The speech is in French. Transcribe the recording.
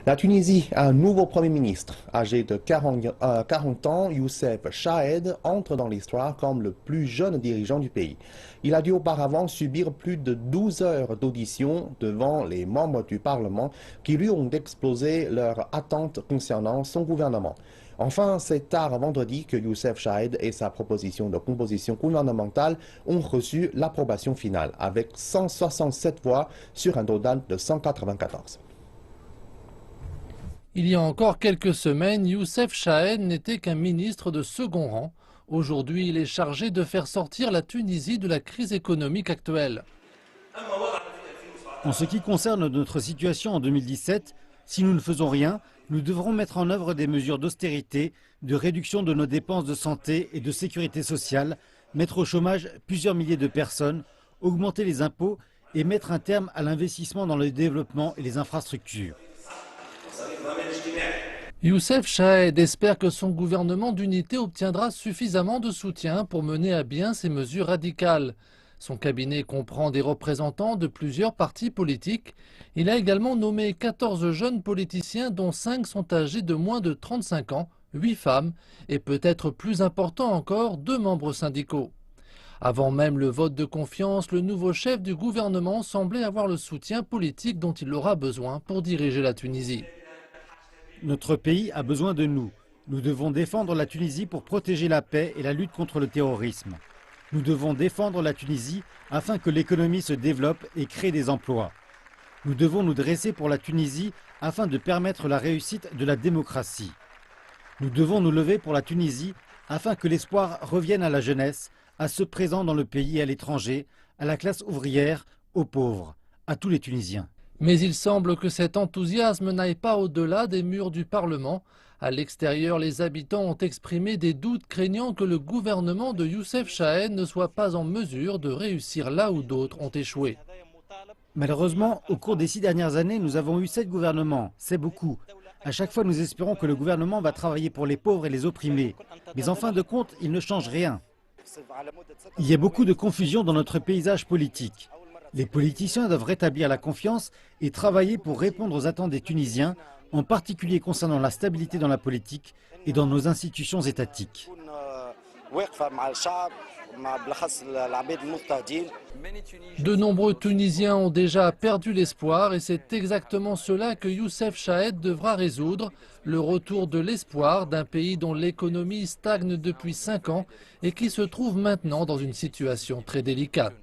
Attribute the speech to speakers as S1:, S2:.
S1: La Tunisie a un nouveau Premier ministre. Âgé de 40 ans, Youssef Chahed entre dans l'histoire comme le plus jeune dirigeant du pays. Il a dû auparavant subir plus de 12 heures d'audition devant les membres du Parlement qui lui ont exposé leurs attentes concernant son gouvernement. Enfin, c'est tard vendredi que Youssef Chahed et sa proposition de composition gouvernementale ont reçu l'approbation finale, avec 167 voix sur un total de 194.
S2: Il y a encore quelques semaines, Youssef Chahed n'était qu'un ministre de second rang. Aujourd'hui, il est chargé de faire sortir la Tunisie de la crise économique actuelle.
S3: En ce qui concerne notre situation en 2017, si nous ne faisons rien, nous devrons mettre en œuvre des mesures d'austérité, de réduction de nos dépenses de santé et de sécurité sociale, mettre au chômage plusieurs milliers de personnes, augmenter les impôts et mettre un terme à l'investissement dans le développement et les infrastructures.
S2: Youssef Chahed espère que son gouvernement d'unité obtiendra suffisamment de soutien pour mener à bien ces mesures radicales. Son cabinet comprend des représentants de plusieurs partis politiques. Il a également nommé 14 jeunes politiciens dont 5 sont âgés de moins de 35 ans, 8 femmes et peut-être plus important encore 2 membres syndicaux. Avant même le vote de confiance, le nouveau chef du gouvernement semblait avoir le soutien politique dont il aura besoin pour diriger la Tunisie.
S3: Notre pays a besoin de nous. Nous devons défendre la Tunisie pour protéger la paix et la lutte contre le terrorisme. Nous devons défendre la Tunisie afin que l'économie se développe et crée des emplois. Nous devons nous dresser pour la Tunisie afin de permettre la réussite de la démocratie. Nous devons nous lever pour la Tunisie afin que l'espoir revienne à la jeunesse, à ceux présents dans le pays et à l'étranger, à la classe ouvrière, aux pauvres, à tous les Tunisiens.
S2: Mais il semble que cet enthousiasme n'aille pas au-delà des murs du Parlement. À l'extérieur, les habitants ont exprimé des doutes craignant que le gouvernement de Youssef Chahed ne soit pas en mesure de réussir là où d'autres ont échoué.
S3: Malheureusement, au cours des 6 dernières années, nous avons eu 7 gouvernements. C'est beaucoup. À chaque fois, nous espérons que le gouvernement va travailler pour les pauvres et les opprimés. Mais en fin de compte, il ne change rien. Il y a beaucoup de confusion dans notre paysage politique. Les politiciens doivent rétablir la confiance et travailler pour répondre aux attentes des Tunisiens, en particulier concernant la stabilité dans la politique et dans nos institutions étatiques.
S2: De nombreux Tunisiens ont déjà perdu l'espoir et c'est exactement cela que Youssef Chahed devra résoudre, le retour de l'espoir d'un pays dont l'économie stagne depuis 5 ans et qui se trouve maintenant dans une situation très délicate.